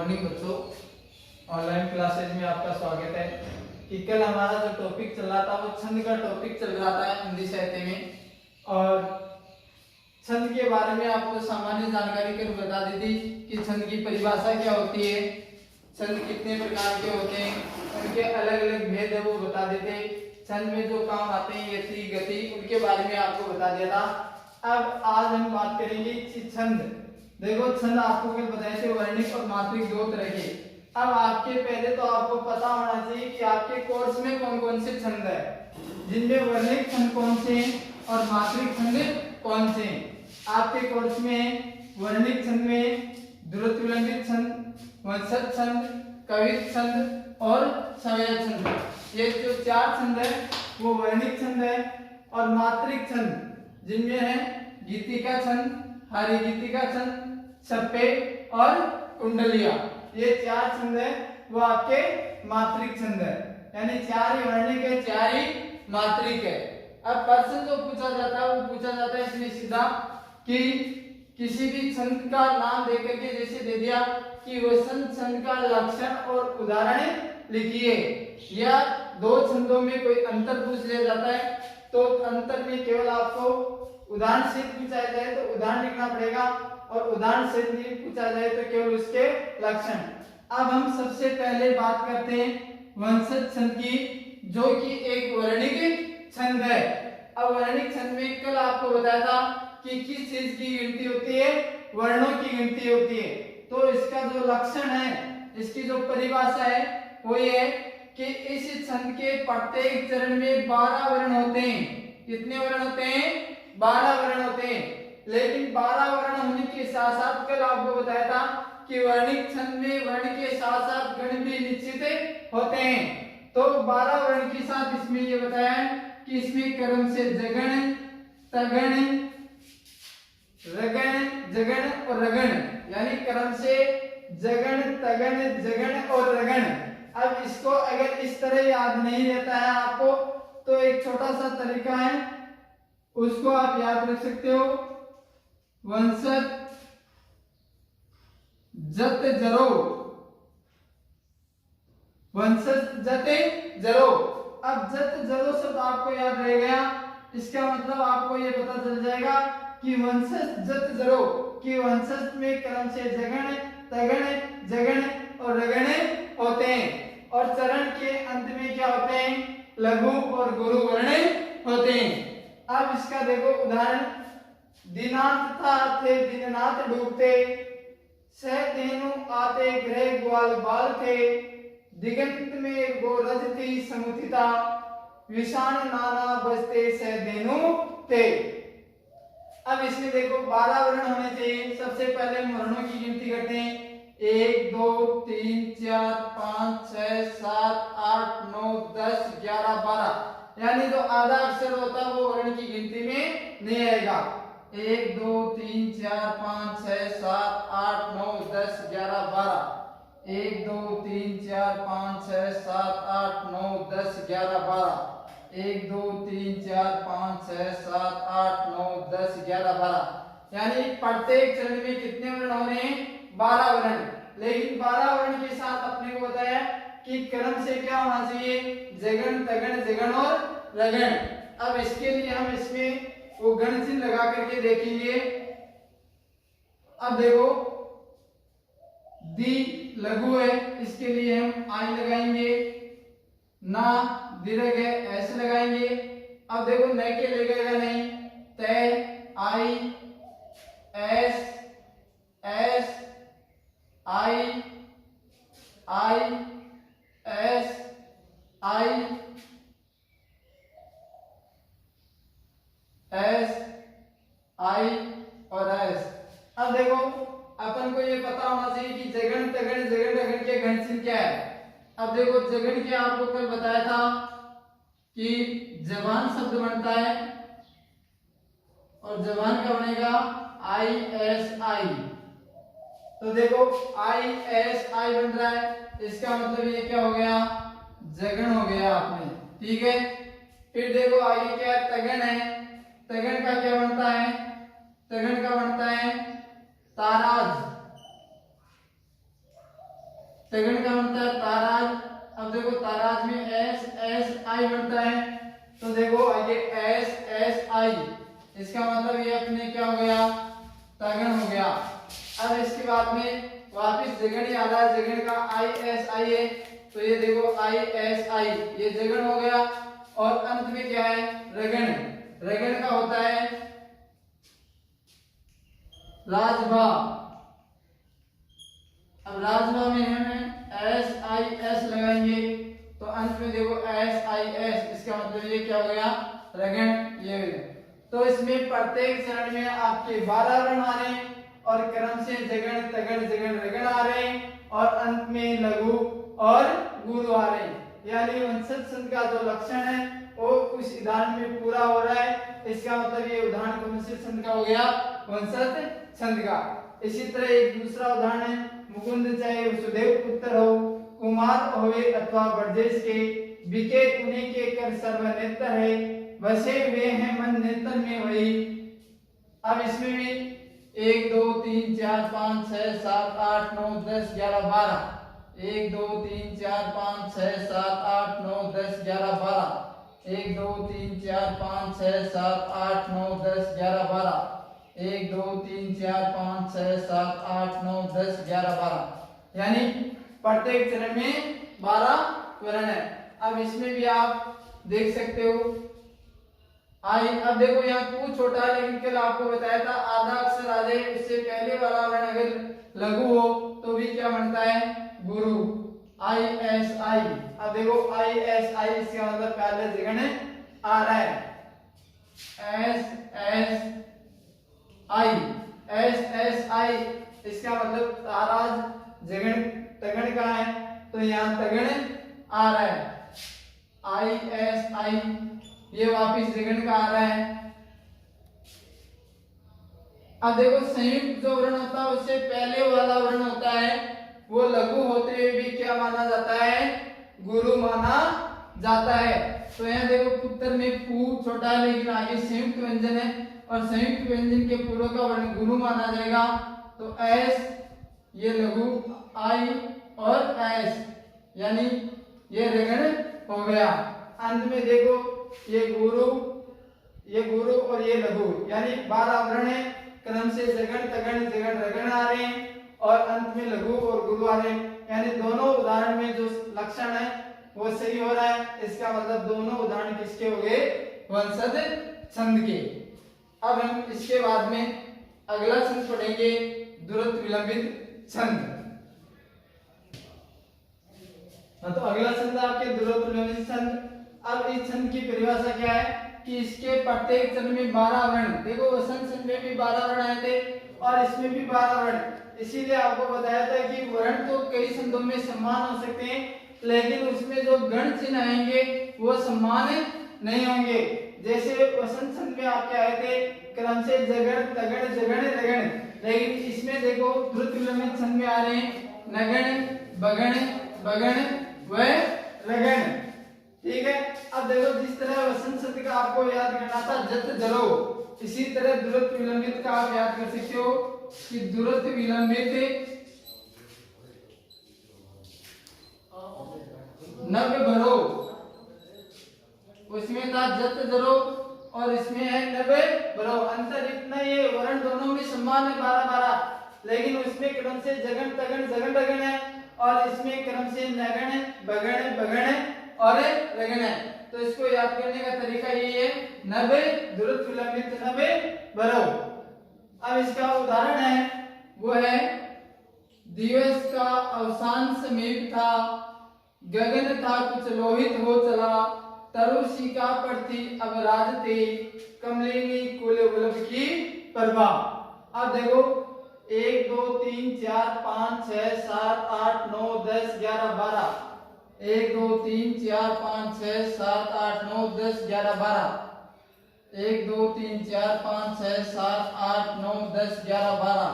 Morning बच्चों, online classes में आपका स्वागत है। कि कल हमारा जो टॉपिक चल रहा था वो छंद का टॉपिक चल रहा था हिंदी साहित्य में, और छंद के बारे में आपको सामान्य जानकारी कर बता दी थी कि छंद की परिभाषा क्या होती है, छंद कितने प्रकार के होते हैं, उनके अलग अलग भेद है वो बता देते, छंद में जो काम आते हैं यति गति उनके बारे में आपको बता दिया था। अब आज हम बात करेंगे कि छंद, देखो छंद आपको कल बताए थे वर्णिक और मात्रिक दो तरह के। अब आपके पहले तो आपको पता होना चाहिए कि आपके कोर्स में कौन कौन से छंद है, जिनमें वर्णिक छंद कौन से हैं और मात्रिक छंद कौन से हैं। आपके कोर्स में वर्णिक छंद में द्रुतविलंबित छंद, वंशज छंद, कवित छंद और समय छंद, ये जो चार छंद है वो वर्णिक छंद है। और मात्रिक छंद जिनमें है गीतिका छंद, हरि गीतिका छंद, छप्पे और कुंडलिया, ये चार छंद है वो आपके मात्रिक छंद है, यानी चार ही वर्णिक है चार ही मात्रिक है। अब प्रश्न जो पूछा जाता है वो पूछा जाता है इसमें सीधा कि किसी भी छंद का नाम देकर के जैसे दे दिया कि वसंत छंद का लक्षण और उदाहरण लिखिए, या दो छंदों में कोई अंतर पूछ लिया जाता है तो अंतर में केवल आपको उदाहरण सहित पूछा जाए तो उदाहरण लिखना पड़ेगा, और उदाहरण सहित नहीं पूछा जाए तो केवल उसके लक्षण। अब हम सबसे पहले बात करते हैं वंशज छंद की, जो कि एक वर्णिक छंद है। अब वर्णिक छंद में कल आपको बताया था कि किस चीज की गिनती होती है, वर्णों की गिनती होती है। तो इसका जो लक्षण है, इसकी जो परिभाषा है वो ये है कि इस छंद के प्रत्येक चरण में 12 वर्ण होते हैं। कितने वर्ण होते हैं? 12 वर्ण होते हैं। लेकिन 12 वर्ण होने के साथ साथ कल आपको बताया था कि वर्णिक छंद में वर्ण के साथ साथ गण भी निश्चित होते हैं। तो 12 वर्ण के साथ इसमें ये बताया है कि इसमें क्रम से जगण, तगण, रगण, जगण और रगण, यानी क्रम से जगण, तगण, जगण और रगण। अब इसको अगर इस तरह याद नहीं रहता है आपको तो एक छोटा सा तरीका है, उसको आप याद रख सकते हो। वंशज जत जरो, वंशज जते जरो। अब जत जरो शब्द आपको याद रह गया, इसका मतलब आपको ये पता चल जाएगा कि वंशज जत जरो कि वंशज में क्रम से जगण, तगण, जगण और रगण होते हैं, और चरण के अंत में क्या होते हैं? लघु और गुरु वर्ण होते हैं। अब इसका देखो उदाहरण, दिनांत था थे दिननाथ डूबते, सह धेनु आते ग्रह ग्वाल बाल थे, दिगंत में गोरज थी समुथिता, विषाण नाना बजते सह धेनु थे। अब इसमें देखो 12 वर्ण होने चाहिए। सबसे पहले हम वर्णों की गिनती करते हैं, 1 2 3 4 5 6 7 8 9 10 11 12, यानी जो आधा अक्षर होता है वो वर्ण की गिनती में नहीं आएगा। 1 2 3 4 5 6 7 8 9 10 11 12, 1 2 3 4 5 6 7 8 9 10 11 12, 1 2 3 4 5 6 7 8 9 10 11 12, यानी प्रत्येक चरण में कितने वर्ण हो रहे हैं? 12 वर्ण। लेकिन 12 वर्ण के साथ अपने को बताया कि क्रम से क्या होना चाहिए? जगण, तगण, जगण और रगण। अब इसके लिए हम इसमें वो गण चिन्ह लगा करके देखेंगे। अब देखो दी लघु है, इसके लिए हम आई लगाएंगे, ना दीर्घ है ऐसे लगाएंगे। अब देखो न के लगेगा नहीं, तय, आई, S, S, I, I, S, I, S, आई और एस। अब देखो अपन को ये पता होना चाहिए कि जगण, तगण, जगण, रगण के गण चिन्ह क्या है। अब देखो जगण के आपको कल बताया था कि जवान शब्द बनता है, और जवान का बनेगा आई एस आई। तो देखो आई एस आई बन रहा है, इसका मतलब ये क्या हो गया? जगण हो गया आपने, ठीक है। फिर देखो आगे क्या है? तगण है, तगण का क्या बनता है? तगण का बनता है ताराज, सेकंड का बनता है ताराज। अब देखो ताराज में एस एस आई बनता है, तो देखो ये एस एस आई, इसका मतलब ये अपने क्या हो गया, तगन हो गया। अब इसके बाद में वापिस जगन ही आ रहा है, जगन का आई एस आई है, तो ये देखो आई एस आई, ये जगन हो गया। और अंत में क्या है, रगन। रगन का होता है राजभा। अब राजभा में हमें एस आई एस लगाएंगे, तो अंत में देखो एस आई एस, इसका मतलब ये क्या हो गया, रगन। ये तो इसमें प्रत्येक चरण में आपके 12 वर्ण आ रहे हैं और क्रम से जगन तगन जगन रगन आ रहे हैं और अंत में लघु और गुरु आ रहे हैं। यानी वंशज छंद का जो लक्षण है वो उस उदाहरण में पूरा हो रहा है। इसका मतलब ये उदाहरण वंशज छंद का हो गया, वंशज छंद का। इसी तरह एक दूसरा उदाहरण है, मुकुंद चाहे वसुदेव पुत्र हो, कुमार होवे अथवा ब्रजेश के, बिके उन्हीं के कर सर्वनेत्र है, बसे वे हैं मन नेत्र में वही। अब इसमें भी 1 2 3 4 5 6 7 8 9 10 11 12, 1 2 3 4 5 6 7 8 9 10 11 12, 1 2 3 4 5 6 7 8 9 10 11 12, 1 2 3 4 5 6 7 8 9 10 11 12, यानी प्रत्येक चरण में 12 वर्ण है। अब इसमें भी आप देख सकते हो आई। अब देखो यहाँ कु छोटा है, लेकिन कल आपको बताया था आधा अक्षर आ जाए उससे पहले वाला वर्ण अगर लघु हो तो भी क्या बनता है, गुरु। आई एस आई। अब देखो आई एस आई, इसका मतलब पहले जगन आ रहा है, S S I, S S I, इसका मतलब ताराज जगन तगन का है, तो यहाँ तगन आ रहा है, आई एस आई, ये वापिस जगन का आ रहा है। अब देखो संयुक्त जो वर्ण होता है उससे पहले वाला वर्ण होता है वो लघु होते हुए भी क्या माना जाता है, गुरु माना जाता है। तो यहाँ देखो पुत्र में पू छोटा है लेकिन आगे संयुक्त व्यंजन है और संयुक्त व्यंजन के पूर्व का वर्ण गुरु माना जाएगा, तो एस ये लघु, आई और एस यानी ये रगण हो गया। अंत में देखो ये गुरु और ये लघु, यानी 12 वर्ण है, क्रम से जगन तगन जगन रगन आ रहे हैं और अंत में लघु और गुरु आ रहे हैं, यानी दोनों उदाहरण में जो लक्षण है वो सही हो रहा है। इसका मतलब दोनों उदाहरण किसके हो गए, वंशज छंद के। अब हम इसके बाद में अगला छंद पढ़ेंगे, दुरत विलंबित छंद। तो अगला छंद आपके दुरत विलंबित छंद। अब इस छंद की परिभाषा क्या है कि इसके प्रत्येक छंद में 12 वर्ण, देखो वसंत छंद में भी 12 वर्ण आए थे और इसमें भी 12 वर्ण, इसीलिए आपको बताया था कि वर्ण तो कई छंदों में समान हो सकते हैं लेकिन उसमें जो गण चिन्ह आएंगे वो समान नहीं होंगे। जैसे वसंत छंद में आपके आए थे क्रम से जगण तगण जगण रगण, लेकिन इसमें देखो द्रुत विलंबित छंद में आ रहे हैं नगण बगण बगण व रगण। ठीक है, अब देखो जिस तरह वसंत छंद का आपको याद करना था जत जलो, इसी तरह दुरत विलंबित का आप याद कर सकते हो कि दुरत विलंबित नव भरो, उसमें था जत जरो और इसमें है नव भरो। अंतर इतना ही है, वर्ण दोनों में समान है 12-12, लेकिन उसमें क्रम से जगन तगन जगन रगन है और इसमें क्रम से नगण बगण बगण और रगण है। तो इसको याद करने का तरीका ये है, नबे दुरत विलंबित नबे भरो। अब इसका उदाहरण है वो है दिवस का अवसान समीप था, गगन था कुछ लोहित हो चला, तरुषिका पर थी अब राजते, कमलिनी कुल गुलब की प्रभा। अब देखो 1 2 3 4 5 6 7 8 9 10 11 12, 1 2 3 4 5 6 7 8 9 10 11 12, 1 2 3 4 5 6 7 8 9 10 11 12,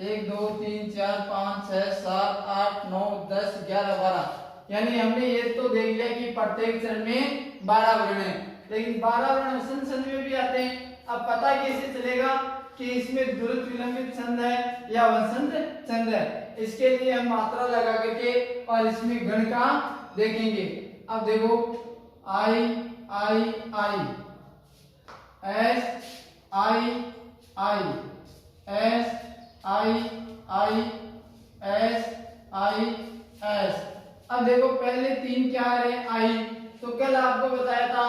1 2 3 4 5 6 7 8 9 10 11 12। यानी हमने ये तो देख लिया कि प्रत्येक चरण में 12 वर्ण है, लेकिन 12 वर्ण वसंत छंद में भी आते हैं। अब पता कैसे चलेगा कि इसमें द्रुत विलंबित छंद है या वसंत छंद है। इसके लिए हम मात्रा लगा करके और इसमें गण का देखेंगे। अब देखो I I I, S I I, S I I, S I S. अब देखो पहले तीन क्या आ रहे हैं आई, तो कल आपको बताया था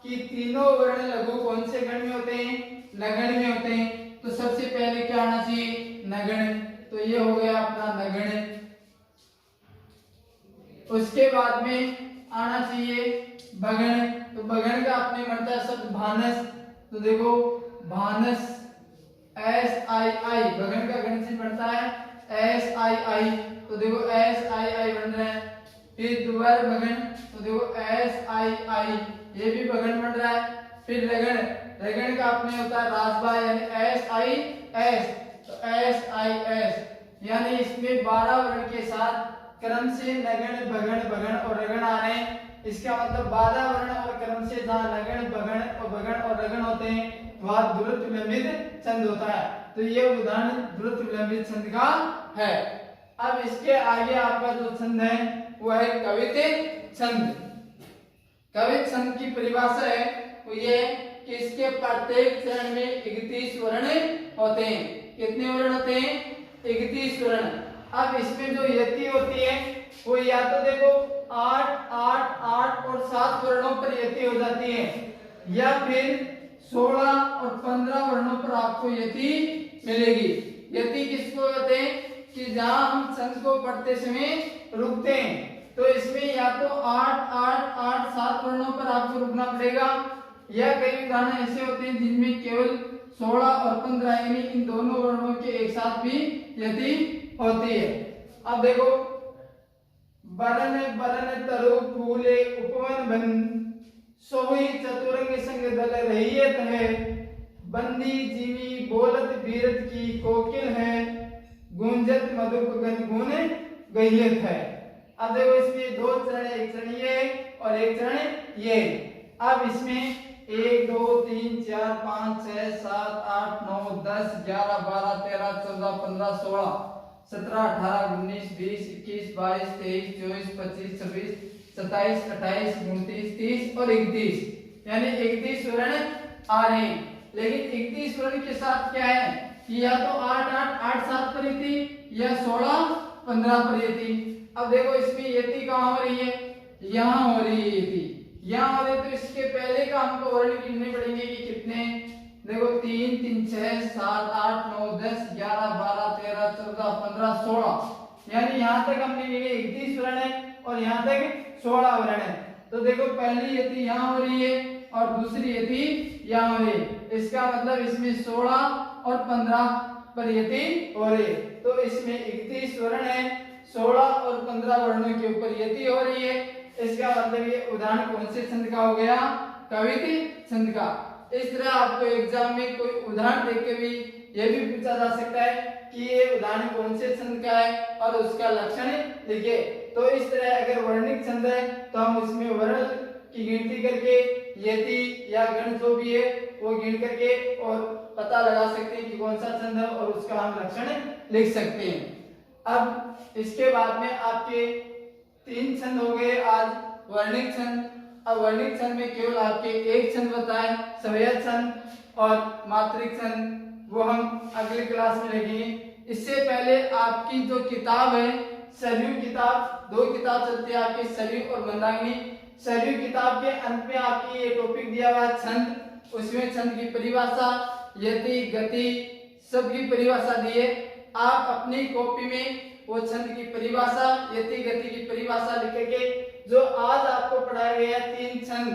कि तीनों वर्ण लघु कौन से गण में होते हैं, नगण में होते हैं। तो सबसे पहले क्या आना चाहिए, नगण, तो ये हो गया अपना नगण। उसके बाद में आना चाहिए बगण, तो बगण का अपने बनता है शब्द भानस, तो देखो भानस, एस आई आई, बगण का गण से बनता है एस आई आई, तो देखो एस आई आई बन रहा है। फिर दोबारा बगण, तो देखो एस आई आई, ये भी बगण बन रहा है। फिर रगण, रगण का अपने होता है राजभा यानी एस आई एस, तो एस आई एस, यानी इसमें 12 वर्ण के साथ क्रम से नगण भगण भगण और रगण आ रहे हैं। इसका मतलब 12 वर्ण और क्रम से जहां नगण भगण और रगण होते हैं वहां द्रुत विलंबित छंद होता है। तो ये उदाहरण द्रुत विलंबित छंद का है। अब इसके आगे आपका जो छंद है वो है कवित छंद। कवित छंद की परिभाषा है वो ये कि इसके प्रत्येक चरण में 31 वर्ण होते हैं। कितने वर्ण होते हैं, 31 वर्ण। अब इसमें जो यति होती है वो या तो देखो 8 8 8 और 7 वर्णों पर यति हो जाती है, या फिर 16 और 15 वर्णों पर आपको यति मिलेगी। यति किसको कहते हैं कि जहां हम छंद को पढ़ते समय रुकते हैं, तो इसमें या तो 8 8 8 7 वर्णों पर आपको रुकना पड़ेगा, या कई उदाहरण ऐसे होते हैं जिनमें केवल 16 और 15 यानी इन दोनों वर्णों के एक साथ भी यति होती है। अब देखो बरन बरन तरु फूले उपवन बन, सोई चतुरंग संग दल रहियत है, बंदी जीवी बोलत बीरत की कोकिल है, गुंजत मधुप गन गुण गहियत है। अब देखो इसमें दो चरण, एक चरण ये और एक चरण ये। अब इसमें 1 2 3 4 5 6 7 8 9 10 11 12 13 14 15 16 17 18 19 20 21 22 23 24 25 26 27 28 29 30 और 31, यानी 31 वर्ण आ रहे हैं। लेकिन 31 वर्ण के साथ क्या है कि या तो 8 8 8 7 पर यति या 16 15 पर यति। अब देखो इसमें यति कहाँ हो रही है, यहाँ हो रही है यति, यहाँ हो रही है। तो इसके पहले का हमको वर्ण गिनने पड़ेंगे कि कितने, देखो 3 3 6 7 8 9 10 11 12 13 14 15 16, यानी यहाँ तक हमने गिने 31 वर्ण है और यहाँ तक 16 वर्ण है। तो देखो पहली यति यहाँ हो रही है और दूसरी यति यहाँ हो रही है। इसका मतलब इसमें 16 और 15 पर यति हो रही है। तो इसमें 31 वर्ण है, 16 और 15 वर्णों के ऊपर यति हो रही है। इसका मतलब ये उदाहरण कौन से छंद का हो गया, कवित छंद का। इस तरह आपको एग्जाम में कोई उदाहरण देख के भी ये भी पूछा जा सकता है कि ये उदाहरण कौन से छंद का है और उसका लक्षण लिखे। तो इस तरह अगर वर्णिक छंद है तो हम उसमें वर्ण की गिनती करके यति या गण जो भी है वो गिन करके और पता लगा सकते हैं कि कौन सा छंद है और उसका हम लक्षण लिख सकते हैं। अब इसके बाद में आपके 3 छंद हो गए आज वर्णिक छंद। अब वर्णिक छंद में केवल आपके एक छंद बताए, सवयव छंद और मात्रिक छंद, वो हम अगली क्लास में लेंगे। इससे पहले आपकी जो किताब है सरयू किताब, 2 किताब चलती है आपकी, सरयू और मंदाकिनी। सरयू किताब के अंत में आपकी ये टॉपिक दिया हुआ है छंद, उसमें छंद की परिभाषा, यति गति सबकी परिभाषा दी है। आप अपनी कॉपी में वो छंद की परिभाषा, यति गति की परिभाषा लिख के जो आज आपको पढ़ाया गया 3 छंद,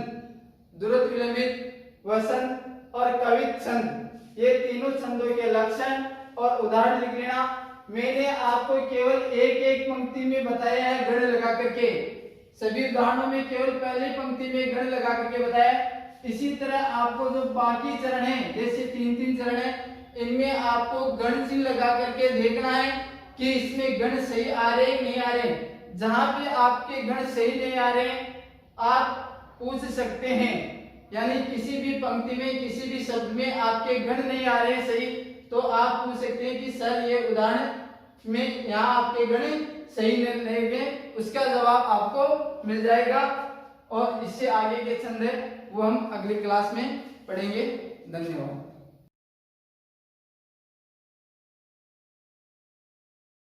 द्रुत विलंबित, वसंत और कवित छंद, ये तीनों छंदों के लक्षण और उदाहरण लिख लेना। मैंने आपको केवल एक पंक्ति में बताया है गण लगा करके, सभी उदाहरणों में केवल पहली पंक्ति में गण लगा करके बताया। इसी तरह आपको जो बाकी चरण है, जैसे 3 चरण है, इनमें आपको गण चिन्ह लगा करके देखना है कि इसमें गण सही आ रहे हैं नहीं आ रहे। जहां पे आपके गण सही नहीं आ रहे आप पूछ सकते हैं, यानी किसी भी पंक्ति में किसी भी शब्द में आपके गण नहीं आ रहे सही, तो आप पूछ सकते हैं कि सर ये उदाहरण में यहाँ आपके गणित सही नहीं गए, उसका जवाब आपको मिल जाएगा। और इससे आगे के छंद है वो हम अगली क्लास में पढ़ेंगे। धन्यवाद।